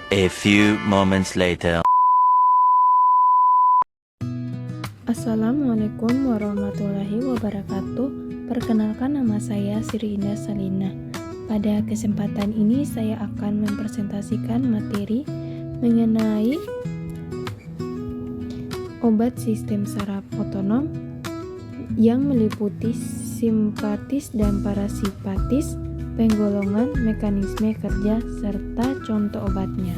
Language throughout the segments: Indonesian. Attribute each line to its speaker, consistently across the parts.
Speaker 1: A few moments later.
Speaker 2: Assalamualaikum warahmatullahi wabarakatuh. Perkenalkan, nama saya Sri Indah Salina. Pada kesempatan ini saya akan mempresentasikan materi mengenai obat sistem saraf otonom yang meliputi simpatis dan parasimpatis, penggolongan, mekanisme kerja, serta contoh obatnya.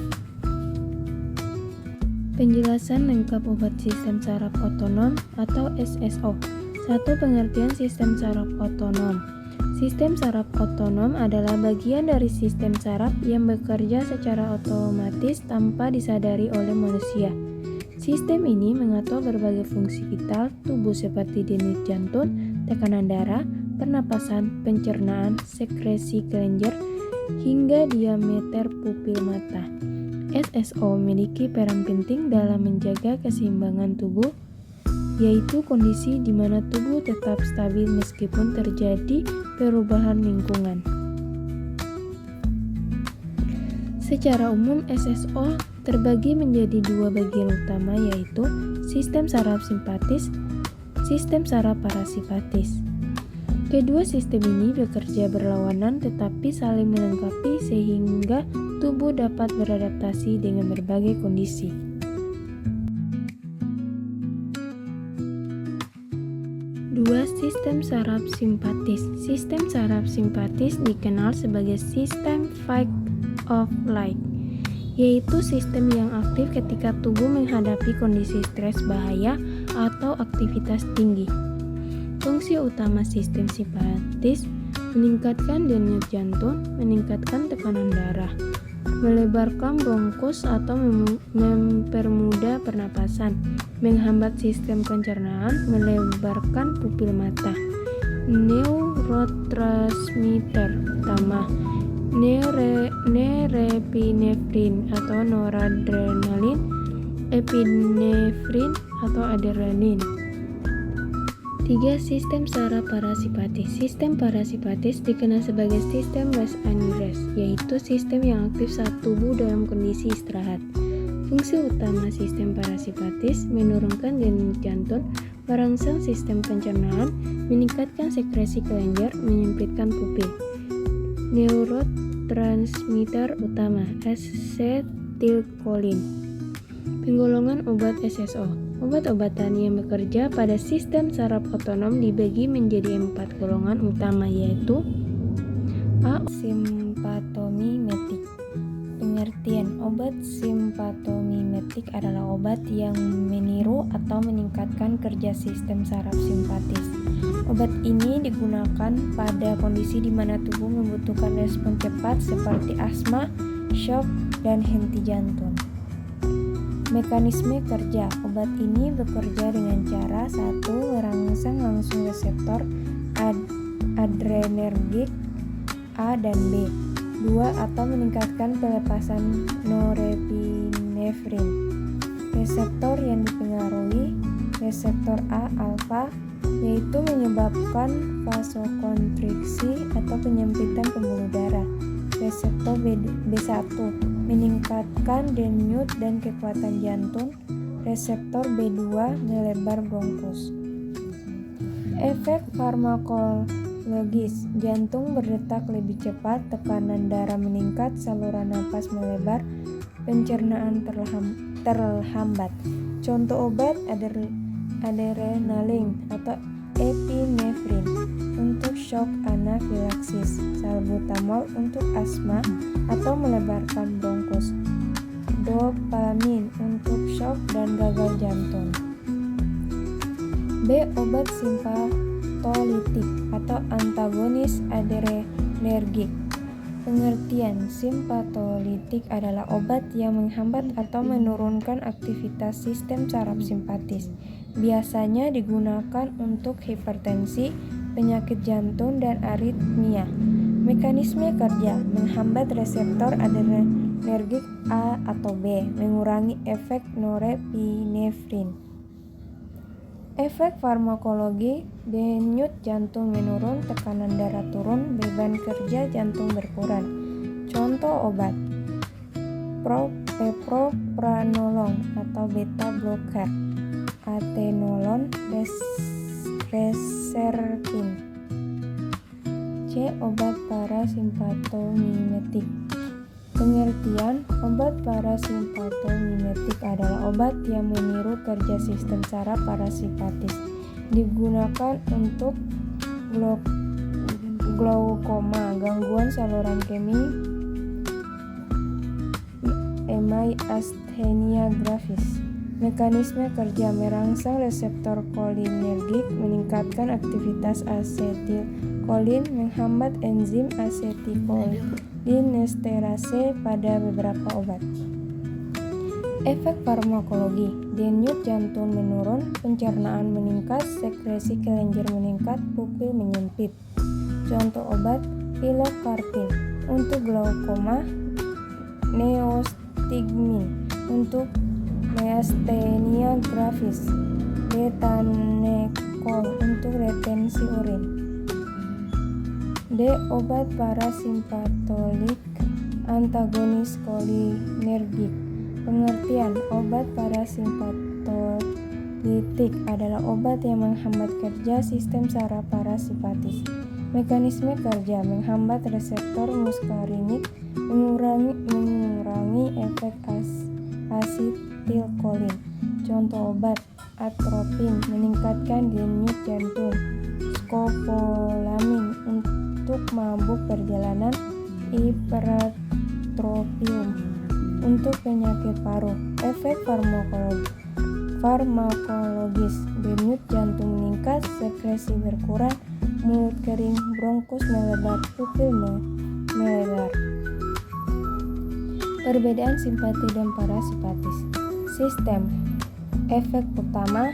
Speaker 2: Penjelasan lengkap obat sistem saraf otonom atau SSO. 1. Pengertian sistem saraf otonom. Sistem saraf otonom adalah bagian dari sistem saraf yang bekerja secara otomatis tanpa disadari oleh manusia. Sistem ini mengatur berbagai fungsi vital tubuh seperti denyut jantung, tekanan darah, pernapasan, pencernaan, sekresi kelenjar, hingga diameter pupil mata. SSO memiliki peran penting dalam menjaga keseimbangan tubuh, yaitu kondisi di mana tubuh tetap stabil meskipun terjadi perubahan lingkungan. Secara umum, SSO terbagi menjadi dua bagian utama, yaitu sistem saraf simpatis, sistem saraf parasimpatis. Kedua sistem ini bekerja berlawanan tetapi saling melengkapi sehingga tubuh dapat beradaptasi dengan berbagai kondisi. Dua, sistem saraf simpatis. Sistem saraf simpatis dikenal sebagai sistem fight of flight, yaitu sistem yang aktif ketika tubuh menghadapi kondisi stres, bahaya, atau aktivitas tinggi. Fungsi utama sistem simpatis meningkatkan denyut jantung, meningkatkan tekanan darah, melebarkan bronkus atau mempermudah pernapasan, menghambat sistem pencernaan, melebarkan pupil mata. Neurotransmitter utama norepinefrin atau noradrenalin, epinefrin atau adrenalin. 3. Sistem saraf parasimpatis. Sistem parasimpatis dikenal sebagai sistem rest and rest, yaitu sistem yang aktif saat tubuh dalam kondisi istirahat. Fungsi utama sistem parasimpatis menurunkan denyut jantung, merangsang sistem pencernaan, meningkatkan sekresi kelenjar, menyempitkan pupil. Neurotransmitter utama asetilkolin. Penggolongan obat SSO. Obat-obatan yang bekerja pada sistem saraf otonom dibagi menjadi 4 golongan utama, yaitu A. Simpatomimetik. Pengertian: obat simpatomimetik adalah obat yang meniru atau meningkatkan kerja sistem saraf simpatis. Obat ini digunakan pada kondisi di mana tubuh membutuhkan respon cepat seperti asma, shock, dan henti jantung. Mekanisme kerja: obat ini bekerja dengan cara 1. Merangsang langsung reseptor adrenergik A dan B. 2. Atau meningkatkan pelepasan norepinefrin. Reseptor yang dipengaruhi reseptor A alfa, yaitu menyebabkan vasokonstriksi atau penyempitan pembuluh darah. Reseptor B1 meningkatkan denyut dan kekuatan jantung. Reseptor B2 melebar bronkus. Efek farmakologis: jantung berdetak lebih cepat, tekanan darah meningkat, saluran napas melebar, pencernaan terhambat. Contoh obat adrenalin atau epinefrin untuk shock anafilaksis, salbutamol untuk asma atau melebarkan bronkus, dopamin untuk shock dan gagal jantung. B. Obat simpatolitik atau antagonis adrenergik. Pengertian: simpatolitik adalah obat yang menghambat atau menurunkan aktivitas sistem saraf simpatis. Biasanya digunakan untuk hipertensi, penyakit jantung, dan aritmia. Mekanisme kerja: menghambat reseptor adrenergik A atau B, mengurangi efek norepinefrin. Efek farmakologi: denyut jantung menurun, tekanan darah turun, beban kerja jantung berkurang. Contoh obat: Propranolol atau beta blocker, atenolol reserpin. C. Obat parasimpatomimetik. Pengertian: obat parasimpatomimetik adalah obat yang meniru kerja sistem saraf parasimpatis. Digunakan untuk glaukoma, gangguan saluran kemih, myasthenia gravis. Mekanisme kerja: merangsang reseptor kolinergik, meningkatkan aktivitas asetilkolin, menghambat enzim asetikolinesterase pada beberapa obat. Efek farmakologi: denyut jantung menurun, pencernaan meningkat, sekresi kelenjar meningkat, pupil menyempit. Contoh obat: pilokarpin untuk glaukoma, neostigmin untuk myasthenia gravis, betanekol untuk retensi urin. D. Obat parasimpatolik antagonis kolinergik. Pengertian: obat parasimpatolitik adalah obat yang menghambat kerja sistem saraf parasimpatis. Mekanisme kerja: menghambat reseptor muskarinik, mengurangi efek asetilkolin. Contoh obat: atropin meningkatkan denyut jantung, skopolamin untuk mabuk perjalanan, ipratropium untuk penyakit paru. Efek farmakologis: denyut jantung meningkat, sekresi berkurang, mulut kering, bronkus melebar, pupil melebar. Perbedaan simpati dan parasimpatis. Sistem. Efek utama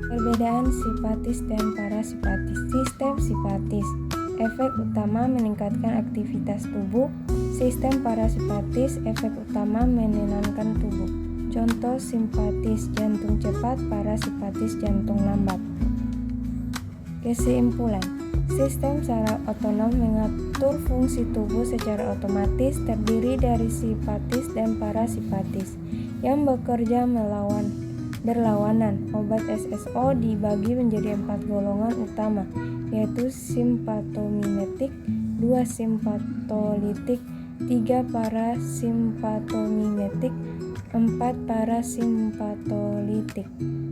Speaker 2: perbedaan simpatis dan parasimpatis. Sistem simpatis. Efek utama meningkatkan aktivitas tubuh. Sistem parasimpatis. Efek utama menenangkan tubuh. Contoh simpatis: jantung cepat, parasimpatis: jantung lambat. Kesimpulan: sistem saraf otonom mengatur fungsi tubuh secara otomatis, terdiri dari simpatis dan parasimpatis yang bekerja berlawanan. Obat SSO dibagi menjadi 4 golongan utama, yaitu simpatomimetik, 2 simpatolitik, 3 parasimpatomimetik, 4 parasimpatolitik.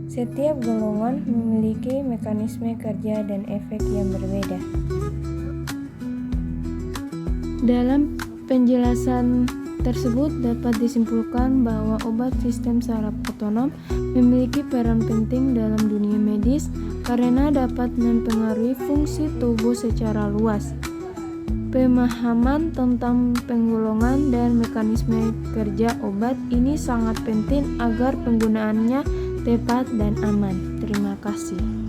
Speaker 2: Setiap golongan memiliki mekanisme kerja dan efek yang berbeda. Dalam penjelasan tersebut dapat disimpulkan bahwa obat sistem saraf otonom memiliki peran penting dalam dunia medis karena dapat mempengaruhi fungsi tubuh secara luas. Pemahaman tentang penggolongan dan mekanisme kerja obat ini sangat penting agar penggunaannya tepat dan aman. Terima kasih.